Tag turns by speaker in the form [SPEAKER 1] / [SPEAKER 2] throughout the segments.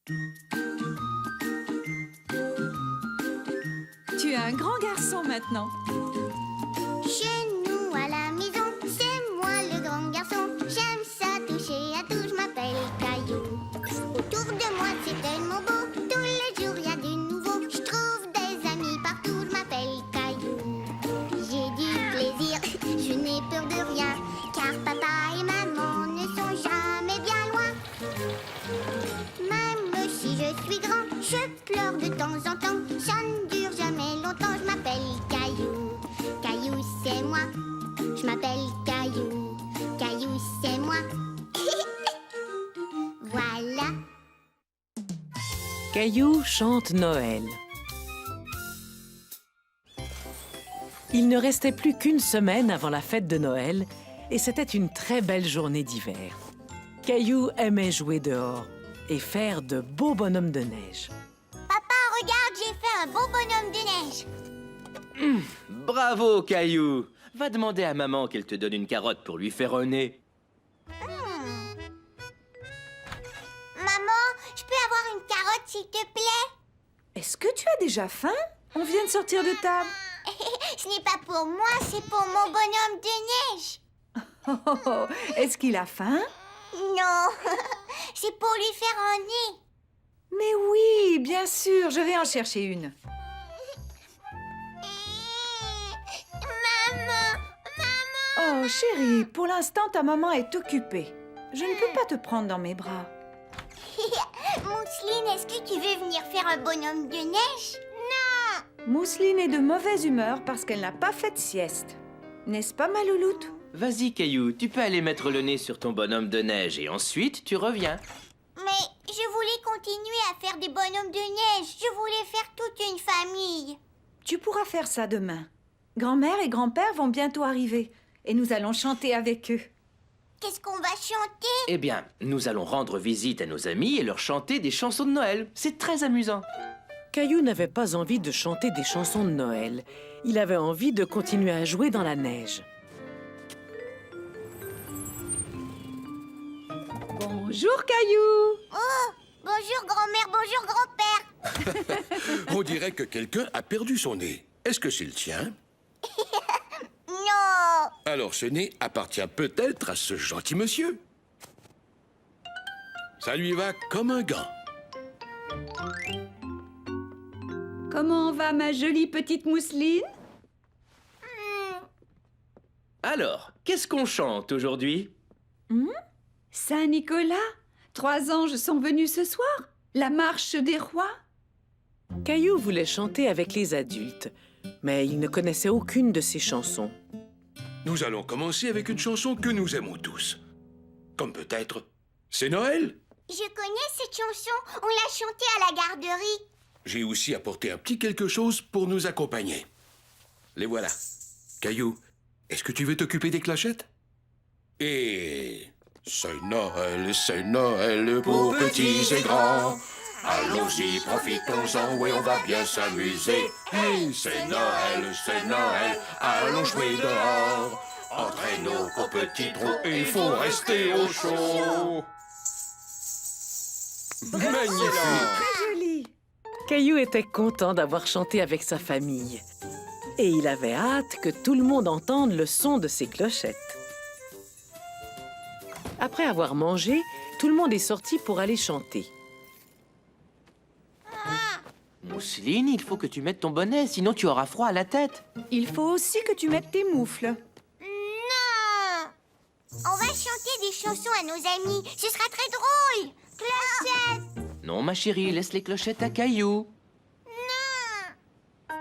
[SPEAKER 1] Tu es un grand garçon maintenant.
[SPEAKER 2] Chez nous à la maison, c'est moi le grand garçon. J'aime ça toucher à tout, je m'appelle Caillou. Autour de moi c'est tellement beau, tous les jours il y a du nouveau. Je trouve des amis partout, je m'appelle Caillou. J'ai du plaisir, je n'ai peur de rien, car papa et maman ne sont jamais bien loin. Même si je suis grand, je pleure de temps en temps. Ça ne dure jamais longtemps, je m'appelle Caillou. Caillou, c'est moi. Je m'appelle Caillou. Caillou, c'est moi. Voilà.
[SPEAKER 3] Caillou chante Noël. Il ne restait plus qu'une semaine avant la fête de Noël et c'était une très belle journée d'hiver. Caillou aimait jouer dehors et faire de beaux bonhommes de neige.
[SPEAKER 2] Papa, regarde, j'ai fait un beau bonhomme de neige.
[SPEAKER 4] Bravo, Caillou! Va demander à maman qu'elle te donne une carotte pour lui faire un nez.
[SPEAKER 2] Maman, je peux avoir une carotte, s'il te plaît?
[SPEAKER 1] Est-ce que tu as déjà faim? On vient de sortir de table.
[SPEAKER 2] Ce n'est pas pour moi, c'est pour mon bonhomme de neige.
[SPEAKER 1] Oh, est-ce qu'il a faim?
[SPEAKER 2] Non, c'est pour lui faire un nez.
[SPEAKER 1] Mais oui, bien sûr, je vais en chercher une.
[SPEAKER 2] Maman!
[SPEAKER 1] Oh, chérie, pour l'instant, ta maman est occupée. Je ne peux pas te prendre dans mes bras.
[SPEAKER 2] Mousseline, est-ce que tu veux venir faire un bonhomme de neige? Non!
[SPEAKER 1] Mousseline est de mauvaise humeur parce qu'elle n'a pas fait de sieste. N'est-ce pas, ma louloute?
[SPEAKER 4] Vas-y, Caillou, tu peux aller mettre le nez sur ton bonhomme de neige et ensuite tu reviens.
[SPEAKER 2] Mais je voulais continuer à faire des bonhommes de neige. Je voulais faire toute une famille.
[SPEAKER 1] Tu pourras faire ça demain. Grand-mère et grand-père vont bientôt arriver et nous allons chanter avec eux.
[SPEAKER 2] Qu'est-ce qu'on va chanter?
[SPEAKER 4] Eh bien, nous allons rendre visite à nos amis et leur chanter des chansons de Noël. C'est très amusant.
[SPEAKER 3] Caillou n'avait pas envie de chanter des chansons de Noël. Il avait envie de continuer à jouer dans la neige.
[SPEAKER 1] Bonjour, Caillou!
[SPEAKER 2] Oh! Bonjour grand-mère, bonjour grand-père.
[SPEAKER 5] On dirait que quelqu'un a perdu son nez. Est-ce que c'est le tien?
[SPEAKER 2] Non!
[SPEAKER 5] Alors ce nez appartient peut-être à ce gentil monsieur. Ça lui va comme un gant.
[SPEAKER 1] Comment va ma jolie petite Mousseline?
[SPEAKER 4] Alors, qu'est-ce qu'on chante aujourd'hui?
[SPEAKER 1] Saint-Nicolas, 3 anges sont venus ce soir. La marche des rois.
[SPEAKER 3] Caillou voulait chanter avec les adultes, mais il ne connaissait aucune de ces chansons.
[SPEAKER 5] Nous allons commencer avec une chanson que nous aimons tous. Comme peut-être C'est Noël.
[SPEAKER 2] Je connais cette chanson. On l'a chantée à la garderie.
[SPEAKER 5] J'ai aussi apporté un petit quelque chose pour nous accompagner. Les voilà. Caillou, est-ce que tu veux t'occuper des clochettes? Et... C'est Noël pour petits et grands. Allons-y, profitons-en, oui, on va bien s'amuser. Hey, c'est Noël, allons jouer dehors. Entraînons au petit trou, il faut rester au chaud. Magnifique!
[SPEAKER 1] Très jolie.
[SPEAKER 3] Caillou était content d'avoir chanté avec sa famille. Et il avait hâte que tout le monde entende le son de ses clochettes. Après avoir mangé, tout le monde est sorti pour aller chanter.
[SPEAKER 4] Mousseline, il faut que tu mettes ton bonnet, sinon tu auras froid à la tête.
[SPEAKER 1] Il faut aussi que tu mettes tes moufles.
[SPEAKER 2] Non! On va chanter des chansons à nos amis. Ce sera très drôle. Clochette!
[SPEAKER 4] Non, ma chérie, laisse les clochettes à Caillou.
[SPEAKER 2] Non!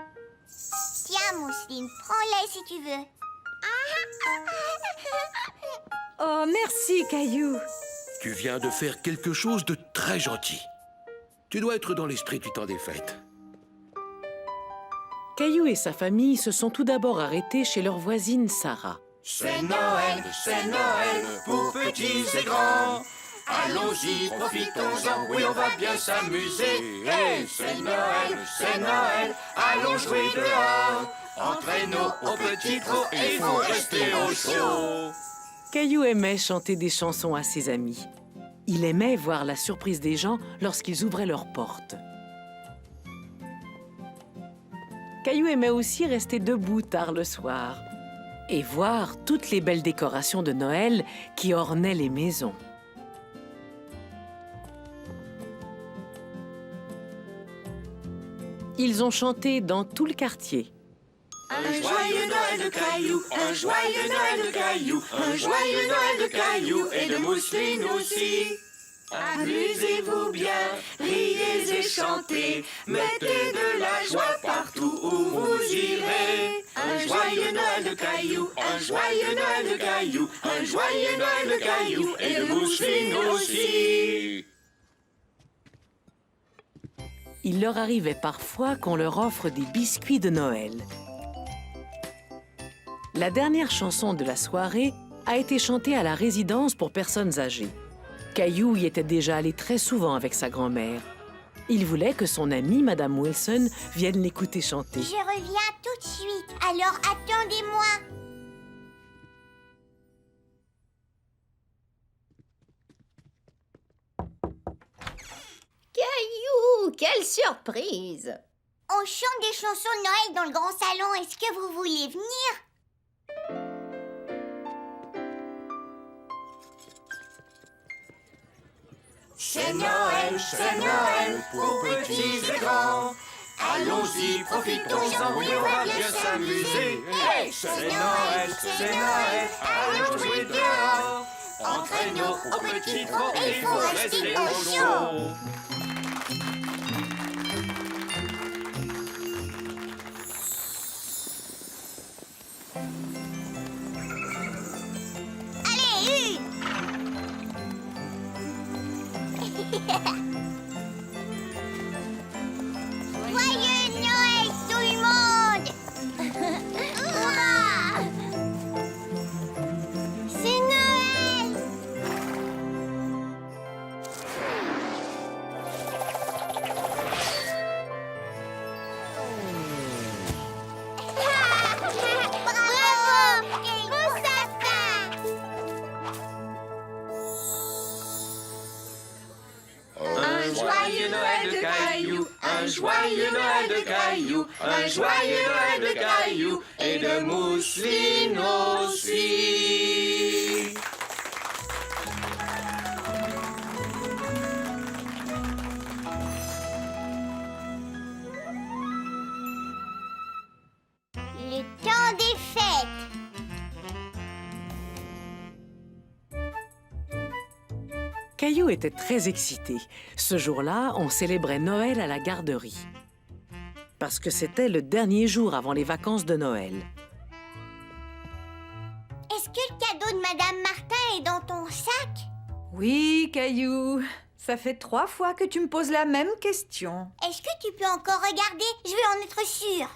[SPEAKER 2] Tiens, Mousseline, prends-les si tu veux.
[SPEAKER 1] Oh, merci, Caillou.
[SPEAKER 5] Tu viens de faire quelque chose de très gentil. Tu dois être dans l'esprit du temps des fêtes.
[SPEAKER 3] Caillou et sa famille se sont tout d'abord arrêtés chez leur voisine Sarah.
[SPEAKER 5] C'est Noël pour petits et grands. Allons-y, profitons-en, oui, on va bien s'amuser. Hey, c'est Noël, allons jouer dehors. Entraînons au petit trou, il faut rester au chaud.
[SPEAKER 3] Caillou aimait chanter des chansons à ses amis. Il aimait voir la surprise des gens lorsqu'ils ouvraient leurs portes. Caillou aimait aussi rester debout tard le soir et voir toutes les belles décorations de Noël qui ornaient les maisons. Ils ont chanté dans tout le quartier.
[SPEAKER 6] Un joyeux Noël de Caillou, un joyeux Noël de Caillou, un joyeux Noël de Caillou et de mousseline aussi. Amusez-vous bien, riez et chantez, mettez de la joie partout où vous irez. Un joyeux Noël de Caillou, un joyeux Noël de Caillou, un joyeux Noël de Caillou et de mousseline aussi.
[SPEAKER 3] Il leur arrivait parfois qu'on leur offre des biscuits de Noël. La dernière chanson de la soirée a été chantée à la résidence pour personnes âgées. Caillou y était déjà allé très souvent avec sa grand-mère. Il voulait que son amie, Madame Wilson, vienne l'écouter chanter.
[SPEAKER 2] Je reviens tout de suite, alors attendez-moi.
[SPEAKER 7] Caillou, quelle surprise!
[SPEAKER 2] On chante des chansons de Noël dans le grand salon. Est-ce que vous voulez venir?
[SPEAKER 6] C'est Noël pour petits et grands. Allons-y, profitons-en, oui, on va bien s'amuser. Hey, c'est Noël, allons jouer dehors. Entraînons au petit trot et il faut rester au chaud.
[SPEAKER 2] Allez, une. Joyeux Noël, tout le monde. Hurrah! C'est Noël. Bravo! Et beau sapin!
[SPEAKER 6] Un joyeux Noël de Caillou, un joyeux Noël de Caillou, un joyeux Noël de Caillou et de mousseline aussi.
[SPEAKER 2] Le temps des fêtes.
[SPEAKER 3] Caillou était très excité. Ce jour-là, on célébrait Noël à la garderie. Parce que c'était le dernier jour avant les vacances de Noël.
[SPEAKER 2] Est-ce que le cadeau de Madame Martin est dans ton sac?
[SPEAKER 1] Oui, Caillou. Ça fait 3 fois que tu me poses la même question.
[SPEAKER 2] Est-ce que tu peux encore regarder? Je veux en être sûre.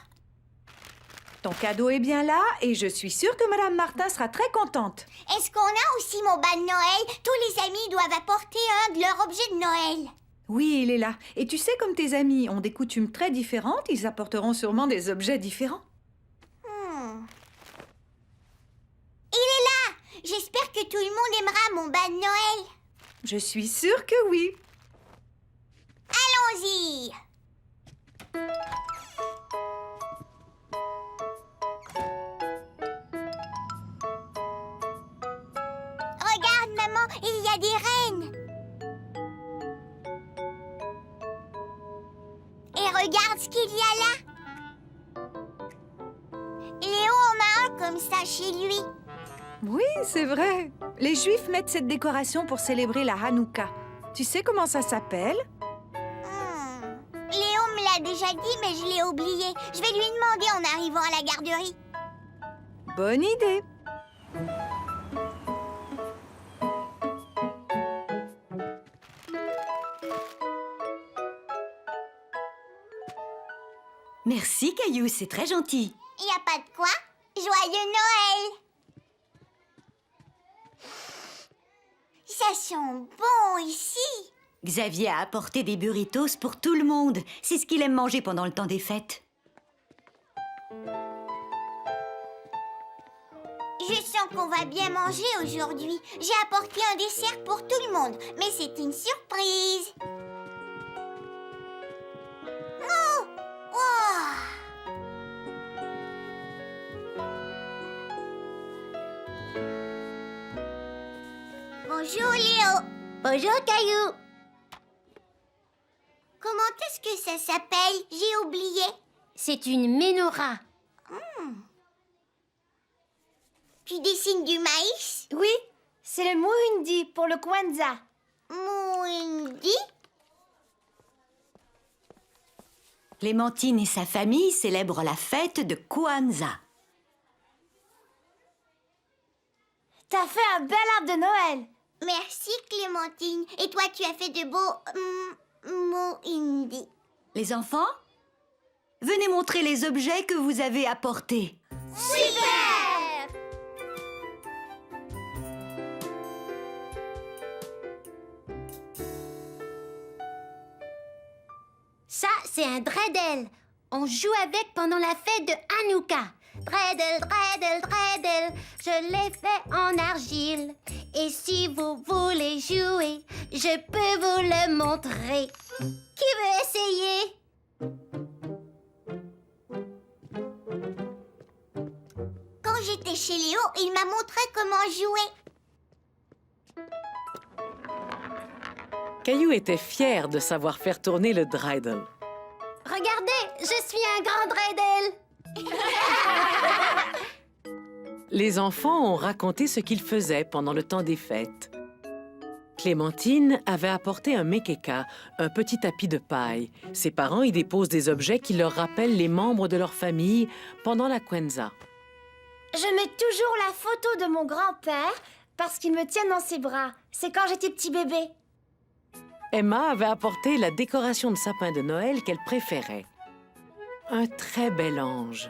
[SPEAKER 1] Ton cadeau est bien là et je suis sûre que Madame Martin sera très contente.
[SPEAKER 2] Est-ce qu'on a aussi mon bas de Noël? Tous les amis doivent apporter un de leurs objets de Noël.
[SPEAKER 1] Oui, il est là. Et tu sais, comme tes amis ont des coutumes très différentes, ils apporteront sûrement des objets différents.
[SPEAKER 2] Il est là. J'espère que tout le monde aimera mon bas de Noël.
[SPEAKER 1] Je suis sûre que oui.
[SPEAKER 2] Allons-y. Regarde, maman, il y a des rennes. Et regarde ce qu'il y a là. Léo en a un comme ça chez lui.
[SPEAKER 1] Oui, c'est vrai. Les Juifs mettent cette décoration pour célébrer la Hanouka. Tu sais comment ça s'appelle?
[SPEAKER 2] Léo me l'a déjà dit, mais je l'ai oublié. Je vais lui demander en arrivant à la garderie.
[SPEAKER 1] Bonne idée.
[SPEAKER 7] Merci, Caillou, c'est très gentil.
[SPEAKER 2] Y a pas de quoi. Joyeux Noël! Ça sent bon ici.
[SPEAKER 7] Xavier a apporté des burritos pour tout le monde. C'est ce qu'il aime manger pendant le temps des fêtes.
[SPEAKER 2] Je sens qu'on va bien manger aujourd'hui. J'ai apporté un dessert pour tout le monde, mais c'est une surprise. Oh! Oh! Bonjour Léo. Bonjour Caillou. Comment est-ce que ça s'appelle? J'ai oublié.
[SPEAKER 8] C'est une menorah.
[SPEAKER 2] Tu dessines du maïs?
[SPEAKER 8] Oui, c'est le Muhindi pour le Kwanzaa.
[SPEAKER 2] Muhindi?
[SPEAKER 7] Clémentine et sa famille célèbrent la fête de Kwanzaa.
[SPEAKER 8] T'as fait un bel arbre de Noël.
[SPEAKER 2] Merci Clémentine. Et toi, tu as fait de beaux Muhindi.
[SPEAKER 7] Les enfants, venez montrer les objets que vous avez apportés.
[SPEAKER 2] Super!
[SPEAKER 8] Ça, c'est un dreidel. On joue avec pendant la fête de Hanouka. Dreidel, dreidel, dreidel, je l'ai fait en argile. Et si vous voulez jouer, je peux vous le montrer. Qui veut essayer?
[SPEAKER 2] Quand j'étais chez Léo, il m'a montré comment jouer.
[SPEAKER 3] Caillou était fier de savoir faire tourner le dreidel.
[SPEAKER 8] Regardez, je suis un grand dreidel.
[SPEAKER 3] Les enfants ont raconté ce qu'ils faisaient pendant le temps des fêtes. Clémentine avait apporté un mekeka, un petit tapis de paille. Ses parents y déposent des objets qui leur rappellent les membres de leur famille pendant la Kwanzaa.
[SPEAKER 8] Je mets toujours la photo de mon grand-père parce qu'il me tient dans ses bras. C'est quand j'étais petit bébé.
[SPEAKER 3] Emma avait apporté la décoration de sapin de Noël qu'elle préférait. Un très bel ange.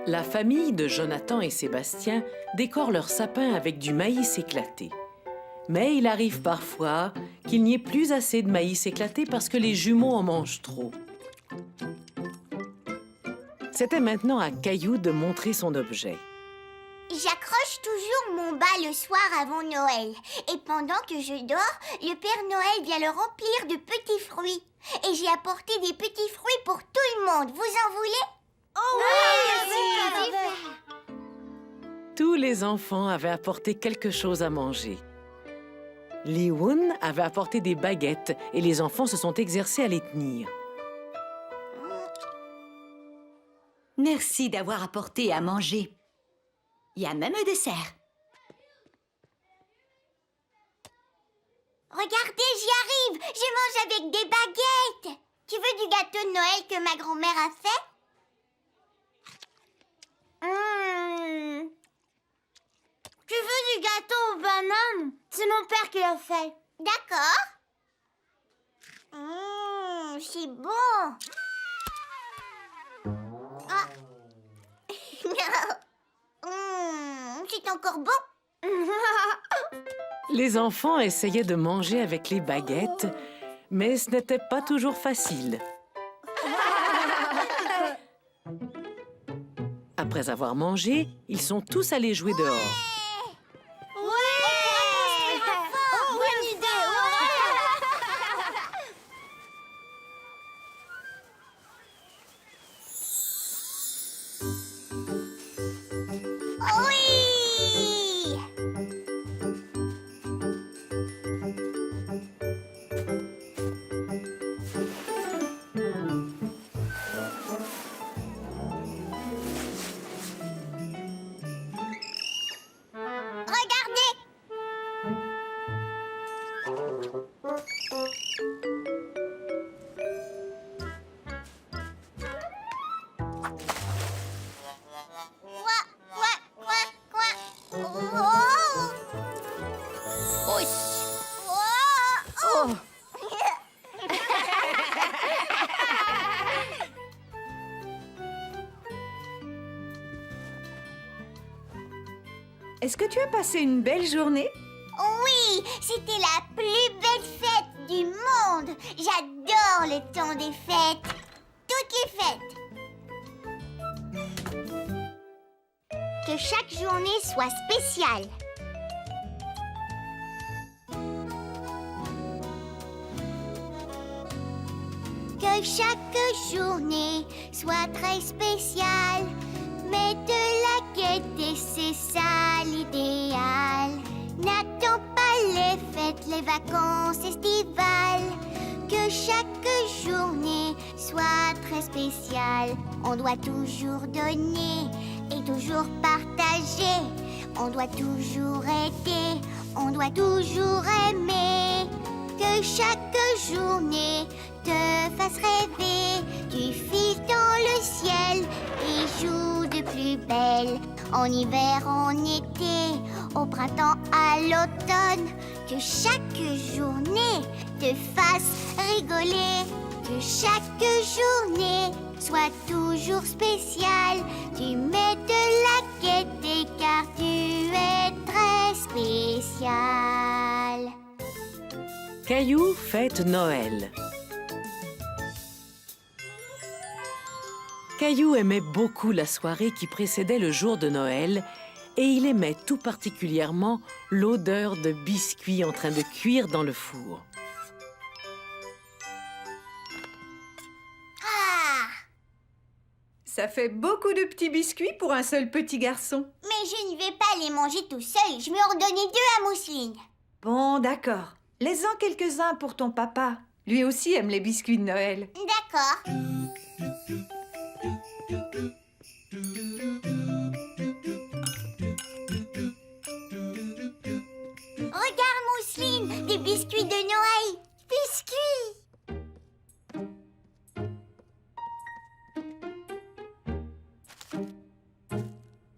[SPEAKER 3] La famille de Jonathan et Sébastien décore leur sapin avec du maïs éclaté. Mais il arrive parfois qu'il n'y ait plus assez de maïs éclaté parce que les jumeaux en mangent trop. C'était maintenant à Caillou de montrer son objet.
[SPEAKER 2] J'accroche toujours mon bas le soir avant Noël. Et pendant que je dors, le Père Noël vient le remplir de petits fruits. Et j'ai apporté des petits fruits pour tout le monde. Vous en voulez?
[SPEAKER 8] Oh oui,
[SPEAKER 3] Tous les enfants avaient apporté quelque chose à manger. Li-Woon avait apporté des baguettes et les enfants se sont exercés à les tenir.
[SPEAKER 7] Merci d'avoir apporté à manger. Il y a même un dessert.
[SPEAKER 2] Regardez, j'y arrive. Je mange avec des baguettes. Tu veux du gâteau de Noël que ma grand-mère a fait?
[SPEAKER 8] Tu veux du gâteau aux bananes? C'est mon père qui l'a fait.
[SPEAKER 2] D'accord. C'est bon. Ah. C'est encore bon.
[SPEAKER 3] Les enfants essayaient de manger avec les baguettes, mais ce n'était pas toujours facile. Après avoir mangé, ils sont tous allés jouer dehors.
[SPEAKER 8] Bonne idée.
[SPEAKER 2] Oui. Regardez. Quoi? Oh.
[SPEAKER 1] Est-ce que tu as passé une belle journée?
[SPEAKER 2] Oui, c'était la plus belle fête du monde. J'adore le temps des fêtes. Toutes les fêtes. que chaque journée soit spéciale. Que chaque journée soit très spéciale. Mais de la gaieté, c'est ça l'idéal. N'attends pas les fêtes, les vacances estivales. Que chaque journée soit très spéciale. On doit toujours donner et toujours partager. On doit toujours aider, on doit toujours aimer. Que chaque journée te fasse rêver. Tu files dans le ciel et joues de plus belle. En hiver, en été, au printemps, à l'automne. Que chaque journée te fasse rigoler. Que chaque journée soit toujours spéciale. Tu mets de la gaieté car tu es très spécial.
[SPEAKER 3] Caillou fête Noël. Caillou aimait beaucoup la soirée qui précédait le jour de Noël et il aimait tout particulièrement l'odeur de biscuits en train de cuire dans le four.
[SPEAKER 2] Ah!
[SPEAKER 1] Ça fait beaucoup de petits biscuits pour un seul petit garçon.
[SPEAKER 2] Mais je ne vais pas les manger tout seul. Je vais en donner 2 à Mousseline.
[SPEAKER 1] Bon, d'accord. Laisse-en quelques-uns pour ton papa. Lui aussi aime les biscuits de Noël.
[SPEAKER 2] D'accord. Regarde, Mousseline, des biscuits de Noël. Biscuits!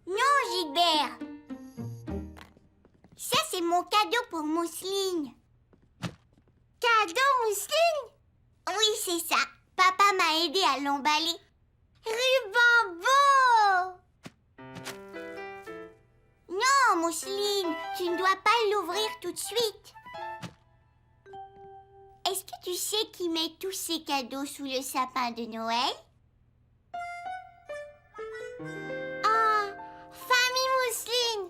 [SPEAKER 2] Non, Gilbert. Ça, c'est mon cadeau pour Mousseline. Cadeau, Mousseline? Oui, c'est ça. Papa m'a aidé à l'emballer. Ruban beau! Non, Mousseline, tu ne dois pas l'ouvrir tout de suite. Est-ce que tu sais qui met tous ces cadeaux sous le sapin de Noël? Ah, famille Mousseline!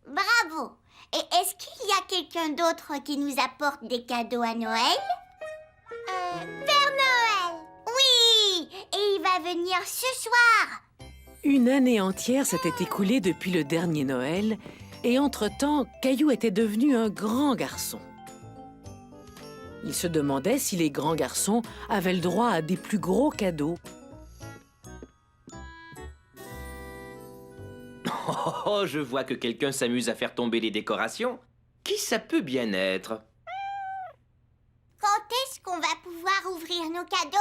[SPEAKER 2] Bravo! Et est-ce qu'il y a quelqu'un d'autre qui nous apporte des cadeaux à Noël? Père Noël! Oui! Et il va venir ce soir!
[SPEAKER 3] Une année entière s'était écoulée depuis le dernier Noël et entre-temps, Caillou était devenu un grand garçon. Il se demandait si les grands garçons avaient le droit à des plus gros cadeaux.
[SPEAKER 4] Oh, je vois que quelqu'un s'amuse à faire tomber les décorations. Qui ça peut bien être?
[SPEAKER 2] Quand est-ce qu'on va pouvoir ouvrir nos cadeaux?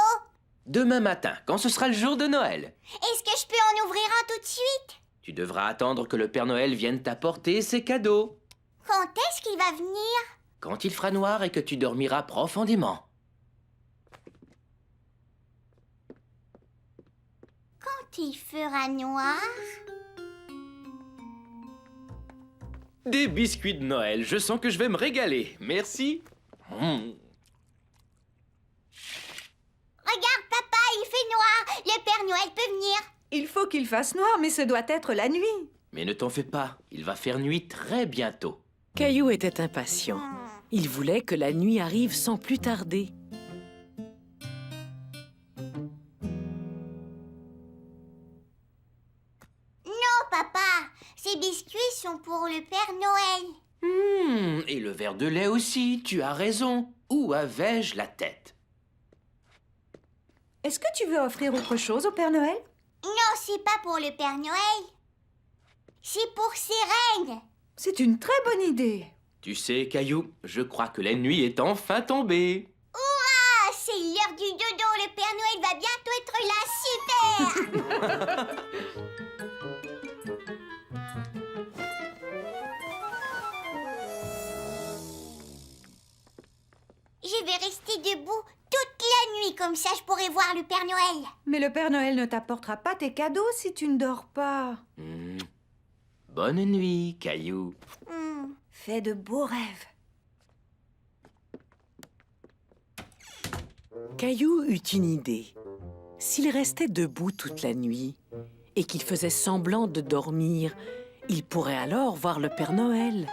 [SPEAKER 4] Demain matin, quand ce sera le jour de Noël.
[SPEAKER 2] Est-ce que je peux en ouvrir un tout de suite?
[SPEAKER 4] Tu devras attendre que le Père Noël vienne t'apporter ses cadeaux.
[SPEAKER 2] Quand est-ce qu'il va venir?
[SPEAKER 4] Quand il fera noir et que tu dormiras profondément.
[SPEAKER 2] Quand il fera noir?
[SPEAKER 4] Des biscuits de Noël, je sens que je vais me régaler. Merci.
[SPEAKER 2] Regarde, papa, il fait noir. Le Père Noël peut venir.
[SPEAKER 1] Il faut qu'il fasse noir, mais ce doit être la nuit.
[SPEAKER 4] Mais ne t'en fais pas, il va faire nuit très bientôt.
[SPEAKER 3] Caillou était impatient. Il voulait que la nuit arrive sans plus tarder.
[SPEAKER 2] Non, papa, ces biscuits sont pour le Père Noël.
[SPEAKER 4] Et le verre de lait aussi, tu as raison. Où avais-je la tête?
[SPEAKER 1] Est-ce que tu veux offrir autre chose au Père Noël?
[SPEAKER 2] Non, c'est pas pour le Père Noël. C'est pour ses reines.
[SPEAKER 1] C'est une très bonne idée.
[SPEAKER 4] Tu sais, Caillou, je crois que la nuit est enfin tombée.
[SPEAKER 2] Ah, c'est l'heure du dodo. Le Père Noël va bientôt être là. Super. Je vais rester debout toute la nuit, comme ça je pourrai voir le Père Noël.
[SPEAKER 1] Mais le Père Noël ne t'apportera pas tes cadeaux si tu ne dors pas.
[SPEAKER 4] Bonne nuit, Caillou.
[SPEAKER 1] Fais de beaux rêves.
[SPEAKER 3] Caillou eut une idée. S'il restait debout toute la nuit, et qu'il faisait semblant de dormir, il pourrait alors voir le Père Noël.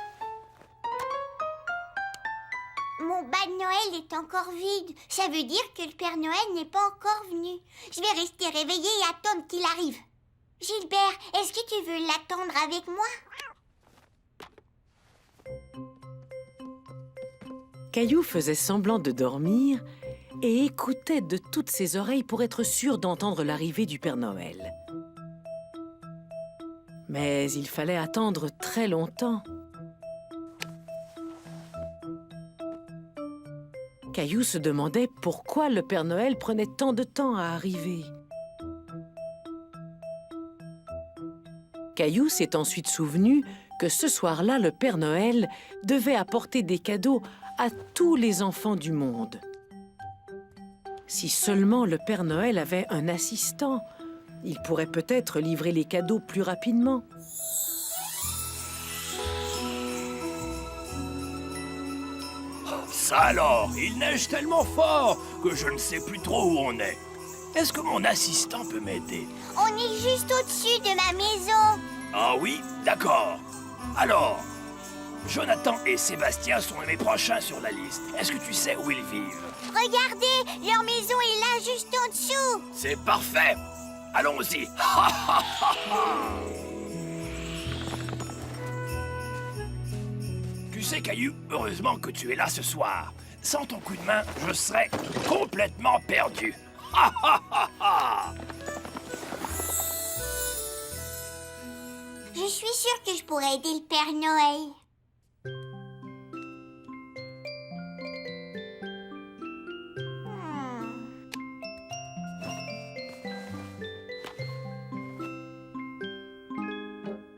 [SPEAKER 2] Mon bas de Noël est encore vide. Ça veut dire que le Père Noël n'est pas encore venu. Je vais rester réveillée et attendre qu'il arrive. Gilbert, est-ce que tu veux l'attendre avec moi?
[SPEAKER 3] Caillou faisait semblant de dormir et écoutait de toutes ses oreilles pour être sûr d'entendre l'arrivée du Père Noël. Mais il fallait attendre très longtemps. Caillou se demandait pourquoi le Père Noël prenait tant de temps à arriver. Caillou s'est ensuite souvenu que ce soir-là, le Père Noël devait apporter des cadeaux à tous les enfants du monde. Si seulement le Père Noël avait un assistant, il pourrait peut-être livrer les cadeaux plus rapidement.
[SPEAKER 9] Ça alors, il neige tellement fort que je ne sais plus trop où on est. Est-ce que mon assistant peut m'aider?
[SPEAKER 2] On est juste au-dessus de ma maison.
[SPEAKER 9] Ah oui, d'accord. Alors, Jonathan et Sébastien sont mes prochains sur la liste. Est-ce que tu sais où ils vivent?
[SPEAKER 2] Regardez, leur maison est là juste en dessous.
[SPEAKER 9] C'est parfait. Allons-y. Tu sais, Caillou, heureusement que tu es là ce soir. Sans ton coup de main, je serais complètement perdu.
[SPEAKER 2] Je suis sûre que je pourrais aider le Père Noël.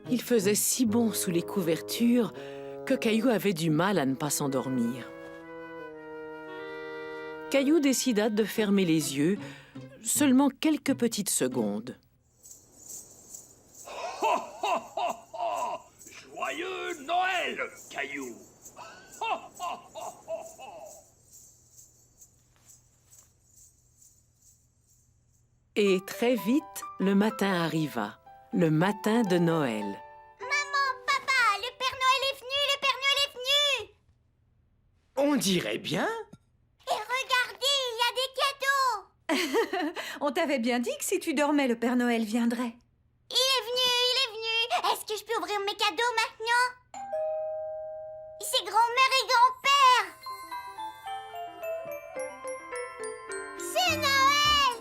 [SPEAKER 3] Il faisait si bon sous les couvertures que Caillou avait du mal à ne pas s'endormir. Caillou décida de fermer les yeux seulement quelques petites secondes.
[SPEAKER 9] Joyeux Noël, Caillou.
[SPEAKER 3] Et très vite, le matin arriva, le matin de Noël.
[SPEAKER 2] Maman, papa, le Père Noël est venu, le Père Noël est venu.
[SPEAKER 4] On dirait bien.
[SPEAKER 2] Et regardez, il y a des cadeaux.
[SPEAKER 1] On t'avait bien dit que si tu dormais, le Père Noël viendrait.
[SPEAKER 2] Il est venu, il est venu. Est-ce que je peux ouvrir mes cadeaux maintenant? C'est grand-mère et grand-père. C'est Noël.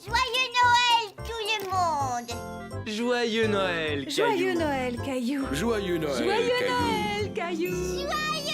[SPEAKER 2] Joyeux Noël, tout le monde.
[SPEAKER 4] Joyeux Noël, Caillou.
[SPEAKER 1] Joyeux Noël, Caillou.
[SPEAKER 5] Joyeux Noël,
[SPEAKER 1] Joyeux
[SPEAKER 5] Caillou.
[SPEAKER 1] Noël, Caillou.
[SPEAKER 2] Joyeux